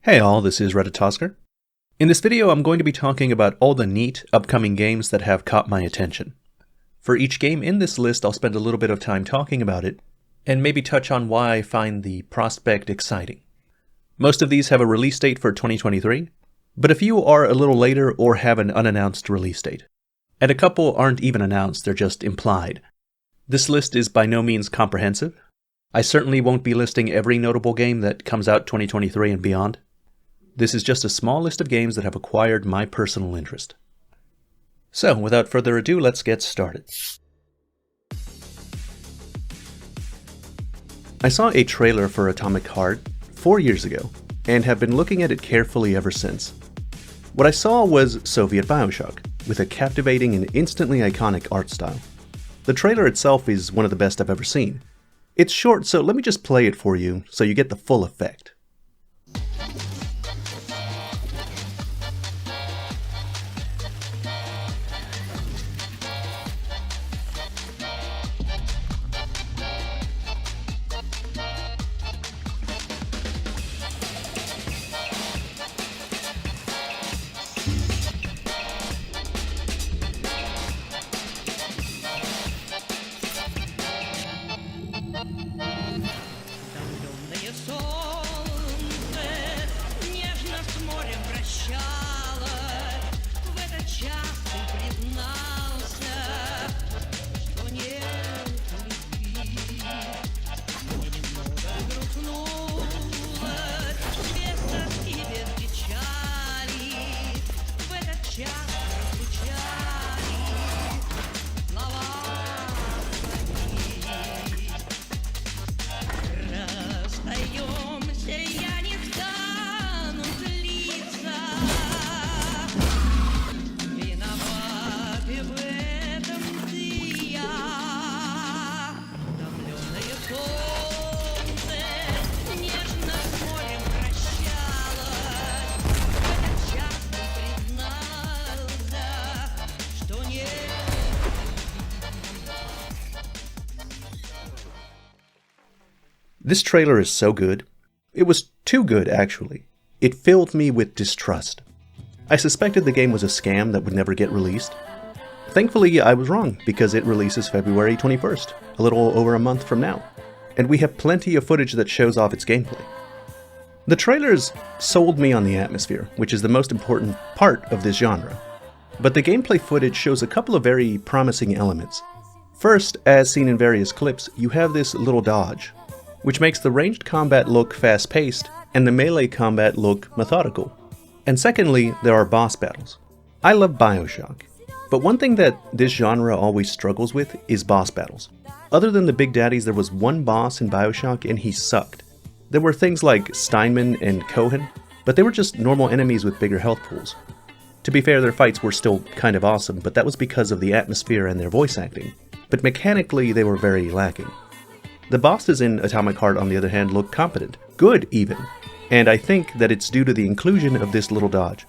Hey all, this is Redditosker. In this video I'm going to be talking about all the neat, upcoming games that have caught my attention. For each game in this list I'll spend a little bit of time talking about it, and maybe touch on why I find the prospect exciting. Most of these have a release date for 2023, but a few are a little later or have an unannounced release date. And a couple aren't even announced, they're just implied. This list is by no means comprehensive. I certainly won't be listing every notable game that comes out 2023 and beyond. This is just a small list of games that have acquired my personal interest. So, without further ado, let's get started. I saw a trailer for Atomic Heart 4 years ago, and have been looking at it carefully ever since. What I saw was Soviet Bioshock, with a captivating and instantly iconic art style. The trailer itself is one of the best I've ever seen. It's short, so let me just play it for you so you get the full effect. This trailer is so good. It was too good, actually. It filled me with distrust. I suspected the game was a scam that would never get released. Thankfully, I was wrong, because it releases February 21st, a little over a month from now, and we have plenty of footage that shows off its gameplay. The trailers sold me on the atmosphere, which is the most important part of this genre. But the gameplay footage shows a couple of very promising elements. First, as seen in various clips, you have this little dodge, which makes the ranged combat look fast-paced and the melee combat look methodical. And secondly, there are boss battles. I love Bioshock, but one thing that this genre always struggles with is boss battles. Other than the big daddies, there was one boss in Bioshock and he sucked. There were things like Steinman and Cohen, but they were just normal enemies with bigger health pools. To be fair, their fights were still kind of awesome, but that was because of the atmosphere and their voice acting. But mechanically, they were very lacking. The bosses in Atomic Heart, on the other hand, look competent, good even, and I think that it's due to the inclusion of this little dodge.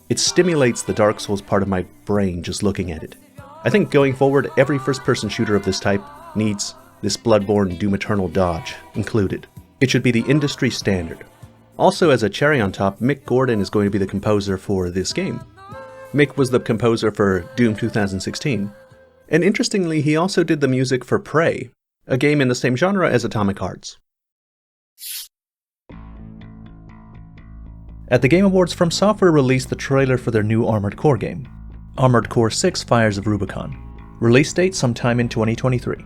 It stimulates the Dark Souls part of my brain just looking at it. I think going forward, every first-person shooter of this type needs this Bloodborne Doom Eternal dodge included. It should be the industry standard. Also, as a cherry on top, Mick Gordon is going to be the composer for this game. Mick was the composer for Doom 2016, and interestingly, he also did the music for Prey, a game in the same genre as Atomic Hearts. At the Game Awards, From Software released the trailer for their new Armored Core game, Armored Core 6: Fires of Rubicon. Release date sometime in 2023.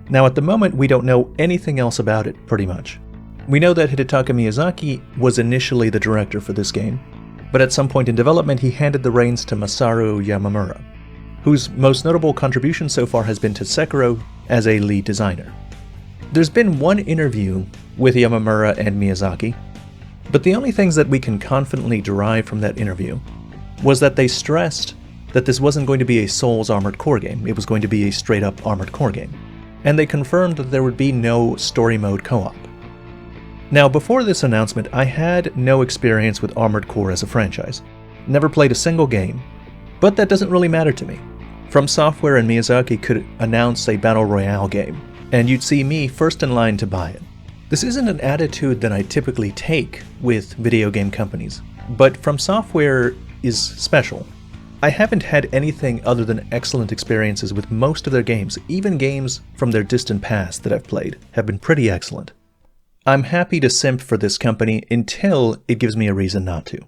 Now at the moment we don't know anything else about it, pretty much. We know that Hidetaka Miyazaki was initially the director for this game, but at some point in development he handed the reins to Masaru Yamamura, whose most notable contribution so far has been to Sekiro as a lead designer. There's been one interview with Yamamura and Miyazaki, but the only things that we can confidently derive from that interview was that they stressed that this wasn't going to be a Souls Armored Core game, it was going to be a straight-up Armored Core game, and they confirmed that there would be no story mode co-op. Now, before this announcement, I had no experience with Armored Core as a franchise, never played a single game, but that doesn't really matter to me. From Software and Miyazaki could announce a Battle Royale game, and you'd see me first in line to buy it. This isn't an attitude that I typically take with video game companies, but From Software is special. I haven't had anything other than excellent experiences with most of their games. Even games from their distant past that I've played have been pretty excellent. I'm happy to simp for this company until it gives me a reason not to.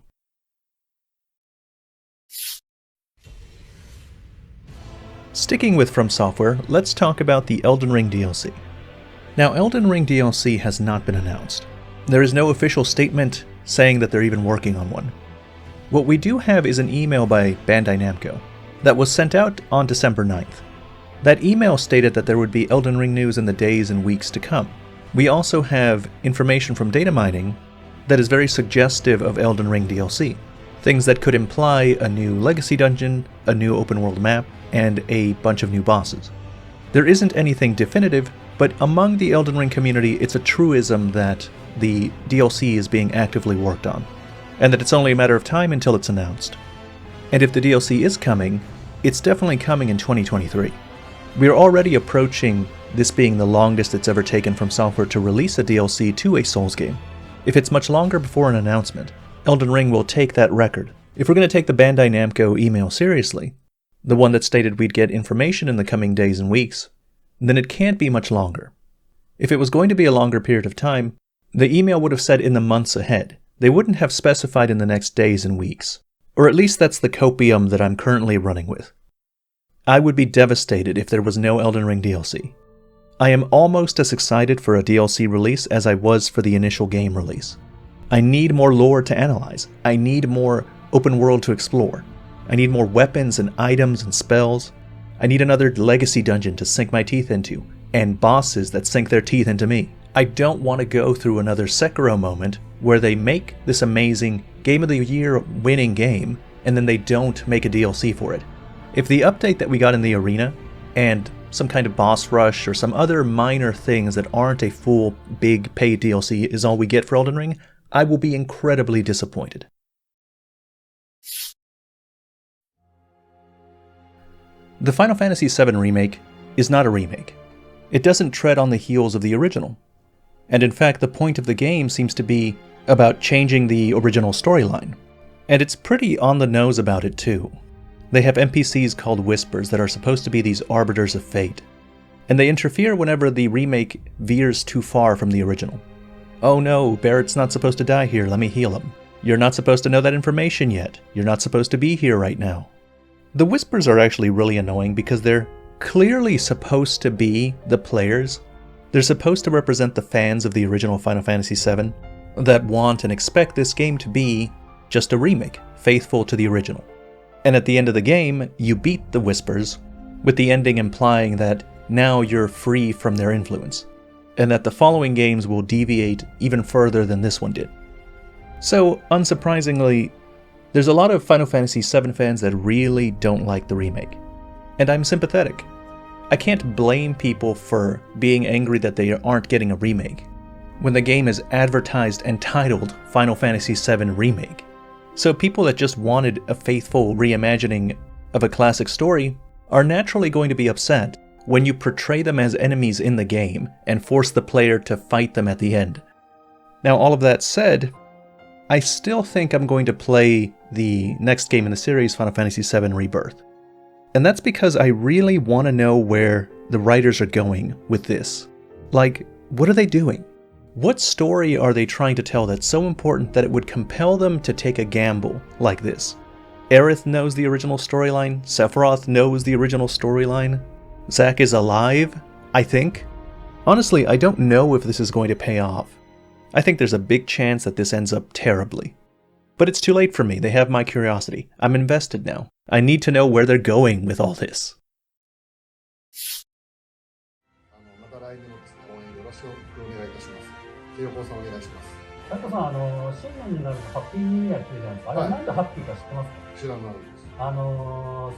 Sticking with From Software, let's talk about the Elden Ring DLC. Now, Elden Ring DLC has not been announced. There is no official statement saying that they're even working on one. What we do have is an email by Bandai Namco that was sent out on December 9th. That email stated that there would be Elden Ring news in the days and weeks to come. We also have information from data mining that is very suggestive of Elden Ring DLC. Things that could imply a new legacy dungeon, a new open world map, and a bunch of new bosses. There isn't anything definitive, but among the Elden Ring community, it's a truism that the DLC is being actively worked on, and that it's only a matter of time until it's announced. And if the DLC is coming, it's definitely coming in 2023. We're already approaching this being the longest it's ever taken From Software to release a DLC to a Souls game. If it's much longer before an announcement, Elden Ring will take that record. If we're going to take the Bandai Namco email seriously, the one that stated we'd get information in the coming days and weeks, then it can't be much longer. If it was going to be a longer period of time, the email would have said in the months ahead. They wouldn't have specified in the next days and weeks. Or at least that's the copium that I'm currently running with. I would be devastated if there was no Elden Ring DLC. I am almost as excited for a DLC release as I was for the initial game release. I need more lore to analyze. I need more open world to explore. I need more weapons and items and spells. I need another legacy dungeon to sink my teeth into, and bosses that sink their teeth into me. I don't want to go through another Sekiro moment where they make this amazing Game of the Year winning game, and then they don't make a DLC for it. If the update that we got in the arena, and some kind of boss rush or some other minor things that aren't a full, big, paid DLC is all we get for Elden Ring, I will be incredibly disappointed. The Final Fantasy VII Remake is not a remake. It doesn't tread on the heels of the original. And in fact, the point of the game seems to be about changing the original storyline. And it's pretty on the nose about it too. They have NPCs called Whispers that are supposed to be these arbiters of fate. And they interfere whenever the remake veers too far from the original. Oh no, Barrett's not supposed to die here, let me heal him. You're not supposed to know that information yet. You're not supposed to be here right now. The Whispers are actually really annoying because they're clearly supposed to be the players. They're supposed to represent the fans of the original Final Fantasy VII that want and expect this game to be just a remake, faithful to the original. And at the end of the game, you beat the Whispers, with the ending implying that now you're free from their influence, and that the following games will deviate even further than this one did. So, unsurprisingly, there's a lot of Final Fantasy VII fans that really don't like the remake. And I'm sympathetic. I can't blame people for being angry that they aren't getting a remake, when the game is advertised and titled Final Fantasy VII Remake. So people that just wanted a faithful reimagining of a classic story are naturally going to be upset when you portray them as enemies in the game and force the player to fight them at the end. Now, all of that said, I still think I'm going to play the next game in the series, Final Fantasy VII Rebirth. And that's because I really want to know where the writers are going with this. Like, what are they doing? What story are they trying to tell that's so important that it would compel them to take a gamble like this? Aerith knows the original storyline, Sephiroth knows the original storyline, Zack is alive, I think. Honestly, I don't know if this is going to pay off. I think there's a big chance that this ends up terribly. But it's too late for me, they have my curiosity. I'm invested now. I need to know where they're going with all this. 横尾さんお願いします。斉藤さん、新年になるとハッピーニューイヤーって言うじゃないですか。あれはなんでハッピーか知ってますか？知らないです。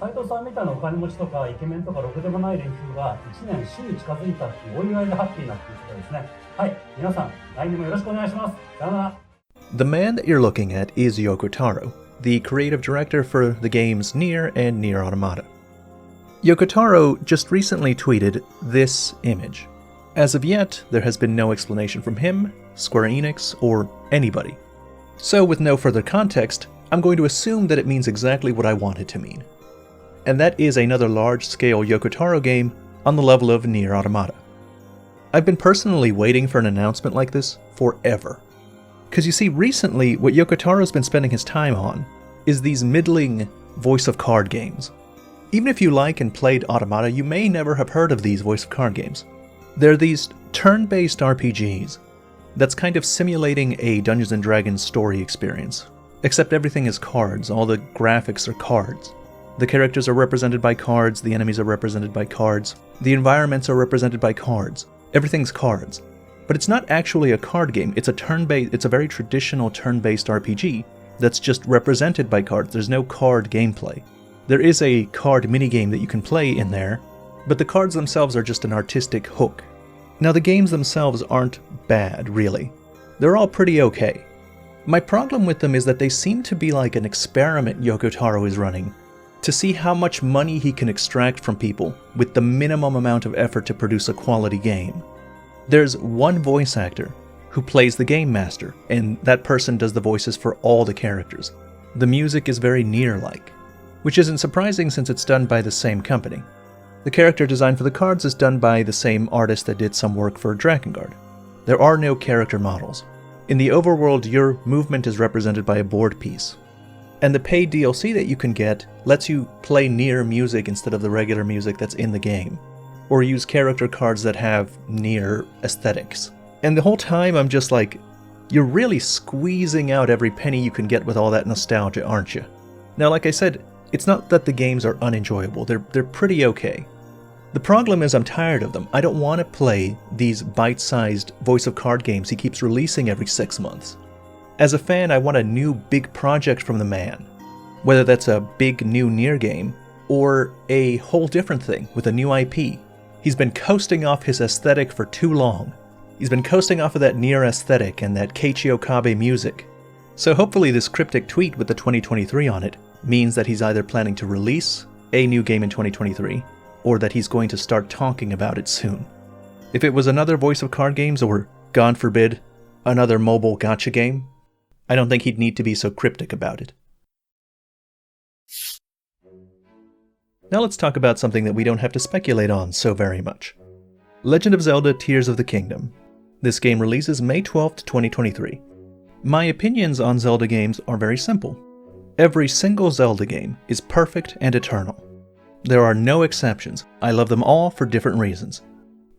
斉藤さんみたいなお金持ちとかイケメンとかろくでもない連中が1年死に近づいたっていうお祝いでハッピーなっていうことですね。はい、皆さん、来年もよろしくお願いします。さよなら。The man that you're looking at is Yoko Taro, the creative director for the games Nier and Nier Automata. Yoko Taro just recently tweeted this image. As of yet, there has been no explanation from him, Square Enix, or anybody. So with no further context, I'm going to assume that it means exactly what I want it to mean. And that is another large-scale Yoko Taro game on the level of Nier Automata. I've been personally waiting for an announcement like this forever. Because you see, recently, what Yoko Taro's been spending his time on is these middling voice of card games. Even if you like and played Automata, you may never have heard of these voice of card games. They're these turn-based RPGs that's kind of simulating a Dungeons & Dragons story experience. Except everything is cards, all the graphics are cards. The characters are represented by cards, the enemies are represented by cards, the environments are represented by cards. Everything's cards. But it's not actually a card game, it's a very traditional turn-based RPG that's just represented by cards. There's no card gameplay. There is a card minigame that you can play in there, but the cards themselves are just an artistic hook. Now the games themselves aren't bad, really. They're all pretty okay. My problem with them is that they seem to be like an experiment Yoko Taro is running to see how much money he can extract from people with the minimum amount of effort to produce a quality game. There's one voice actor who plays the game master, and that person does the voices for all the characters. The music is very Nier-like, which isn't surprising since it's done by the same company. The character design for the cards is done by the same artist that did some work for Drakengard. There are no character models. In the overworld, your movement is represented by a board piece. And the paid DLC that you can get lets you play Nier music instead of the regular music that's in the game, or use character cards that have Nier aesthetics. And the whole time I'm just like, you're really squeezing out every penny you can get with all that nostalgia, aren't you? Now, like I said, it's not that the games are unenjoyable, they're pretty okay. The problem is I'm tired of them. I don't want to play these bite-sized voice of card games he keeps releasing every 6 months. As a fan, I want a new big project from the man. Whether that's a big new Nier game, or a whole different thing with a new IP. He's been coasting off his aesthetic for too long. He's been coasting off of that Nier aesthetic and that Keiichi Okabe music. So hopefully this cryptic tweet with the 2023 on it means that he's either planning to release a new game in 2023, or that he's going to start talking about it soon. If it was another voice of card games, or, God forbid, another mobile gacha game, I don't think he'd need to be so cryptic about it. Now let's talk about something that we don't have to speculate on so very much. Legend of Zelda Tears of the Kingdom. This game releases May 12th, 2023. My opinions on Zelda games are very simple. Every single Zelda game is perfect and eternal. There are no exceptions. I love them all for different reasons.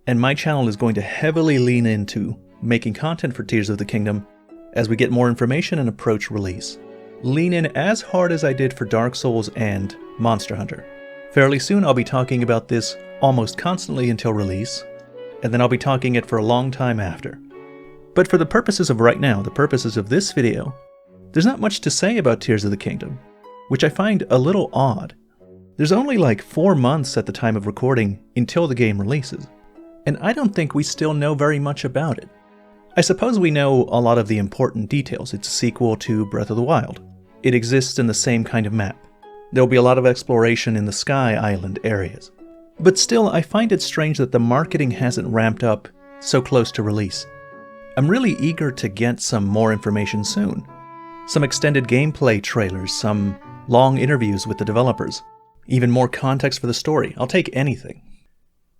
And my channel is going to heavily lean into making content for Tears of the Kingdom as we get more information and approach release. Lean in as hard as I did for Dark Souls and Monster Hunter. Fairly soon I'll be talking about this almost constantly until release, and then I'll be talking it for a long time after. But for the purposes of right now, the purposes of this video, there's not much to say about Tears of the Kingdom, which I find a little odd. There's only like 4 months at the time of recording until the game releases, and I don't think we still know very much about it. I suppose we know a lot of the important details. It's a sequel to Breath of the Wild. It exists in the same kind of map. There'll be a lot of exploration in the Sky Island areas. But still, I find it strange that the marketing hasn't ramped up so close to release. I'm really eager to get some more information soon. Some extended gameplay trailers, some long interviews with the developers, even more context for the story. I'll take anything.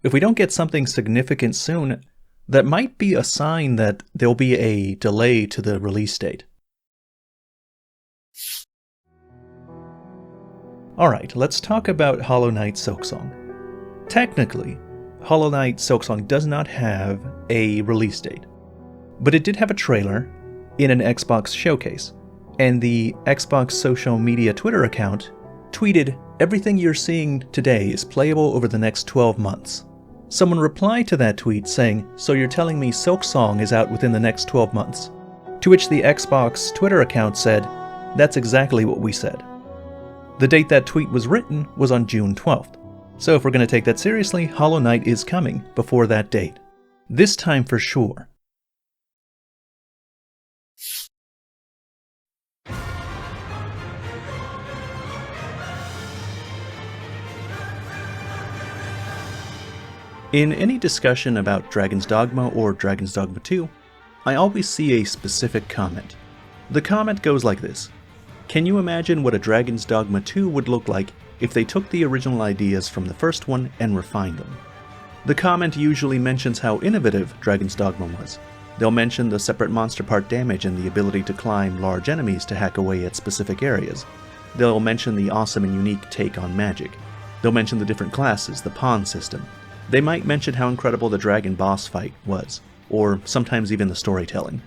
If we don't get something significant soon, that might be a sign that there'll be a delay to the release date. Alright, let's talk about Hollow Knight Silksong. Technically, Hollow Knight Silksong does not have a release date, but it did have a trailer in an Xbox showcase, and the Xbox social media Twitter account tweeted, "Everything you're seeing today is playable over the next 12 months. Someone replied to that tweet saying, "So you're telling me Silksong is out within the next 12 months? To which the Xbox Twitter account said, "That's exactly what we said." The date that tweet was written was on June 12th. So if we're going to take that seriously, Hollow Knight is coming before that date. This time for sure. In any discussion about Dragon's Dogma or Dragon's Dogma 2, I always see a specific comment. The comment goes like this: can you imagine what a Dragon's Dogma 2 would look like if they took the original ideas from the first one and refined them? The comment usually mentions how innovative Dragon's Dogma was. They'll mention the separate monster part damage and the ability to climb large enemies to hack away at specific areas. They'll mention the awesome and unique take on magic. They'll mention the different classes, the pawn system. They might mention how incredible the dragon boss fight was, or sometimes even the storytelling.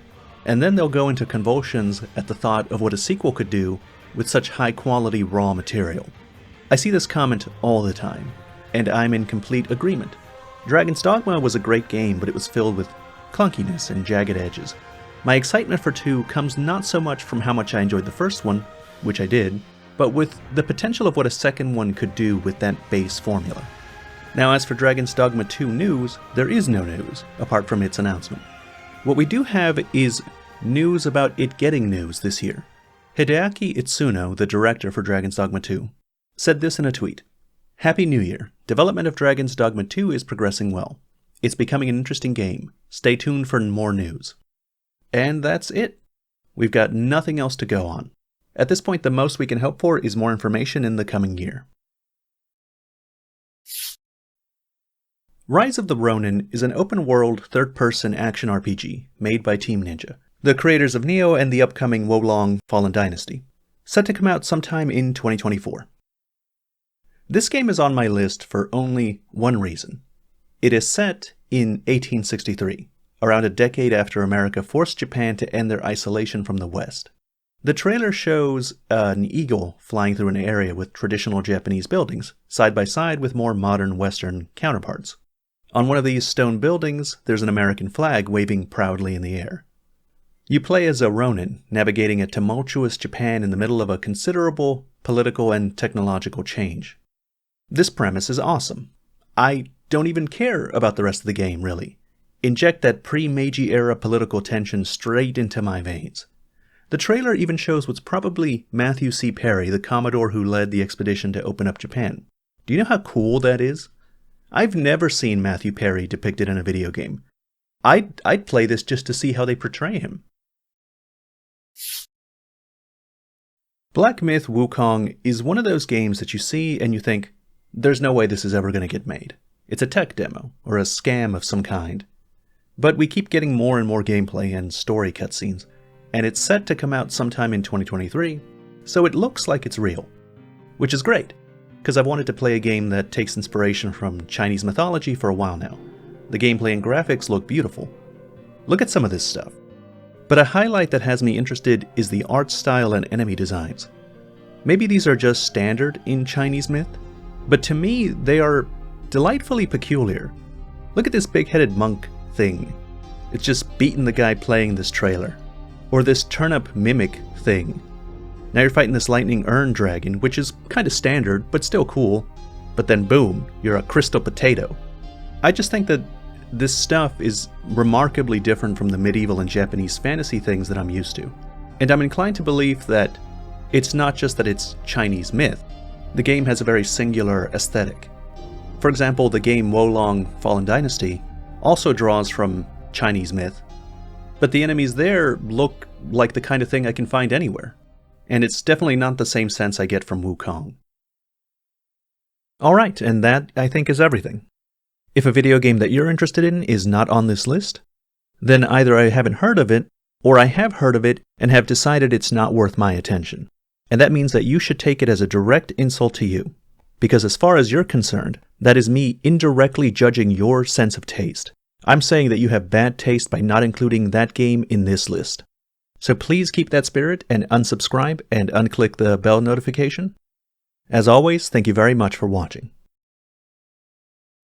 And then they'll go into convulsions at the thought of what a sequel could do with such high quality raw material. I see this comment all the time, and I'm in complete agreement. Dragon's Dogma was a great game, but it was filled with clunkiness and jagged edges. My excitement for 2 comes not so much from how much I enjoyed the first one, which I did, but with the potential of what a second one could do with that base formula. Now, as for Dragon's Dogma 2 news, there is no news, apart from its announcement. What we do have is news about it getting news this year. Hideaki Itsuno, the director for Dragon's Dogma 2, said this in a tweet: "Happy New Year. Development of Dragon's Dogma 2 is progressing well. It's becoming an interesting game. Stay tuned for more news." And that's it. We've got nothing else to go on. At this point, the most we can hope for is more information in the coming year. Rise of the Ronin is an open-world, third-person action RPG made by Team Ninja, the creators of Nioh and the upcoming Wukong Fallen Dynasty, set to come out sometime in 2024. This game is on my list for only one reason. It is set in 1863, around a decade after America forced Japan to end their isolation from the West. The trailer shows an eagle flying through an area with traditional Japanese buildings, side by side with more modern Western counterparts. On one of these stone buildings, there's an American flag waving proudly in the air. You play as a Ronin, navigating a tumultuous Japan in the middle of a considerable political and technological change. This premise is awesome. I don't even care about the rest of the game, really. Inject that pre-Meiji era political tension straight into my veins. The trailer even shows what's probably Matthew C. Perry, the Commodore who led the expedition to open up Japan. Do you know how cool that is? I've never seen Matthew Perry depicted in a video game. I'd play this just to see how they portray him. Black Myth Wukong is one of those games that you see and you think, there's no way this is ever going to get made. It's a tech demo, or a scam of some kind. But we keep getting more and more gameplay and story cutscenes, and it's set to come out sometime in 2023, so it looks like it's real. Which is great, because I've wanted to play a game that takes inspiration from Chinese mythology for a while now. The gameplay and graphics look beautiful. Look at some of this stuff. But a highlight that has me interested is the art style and enemy designs. Maybe these are just standard in Chinese myth, but to me they are delightfully peculiar. Look at this big-headed monk thing. It's just beating the guy playing this trailer. Or this turnip mimic thing. Now you're fighting this lightning urn dragon, which is kind of standard, but still cool. But then boom, you're a crystal potato. I just think that this stuff is remarkably different from the medieval and Japanese fantasy things that I'm used to. And I'm inclined to believe that it's not just that it's Chinese myth. The game has a very singular aesthetic. For example, the game Wukong Fallen Dynasty also draws from Chinese myth, but the enemies there look like the kind of thing I can find anywhere. And it's definitely not the same sense I get from Wukong. Alright, and that, I think, is everything. If a video game that you're interested in is not on this list, then either I haven't heard of it, or I have heard of it and have decided it's not worth my attention. And that means that you should take it as a direct insult to you. Because as far as you're concerned, that is me indirectly judging your sense of taste. I'm saying that you have bad taste by not including that game in this list. So please keep that spirit and unsubscribe and unclick the bell notification. As always, thank you very much for watching.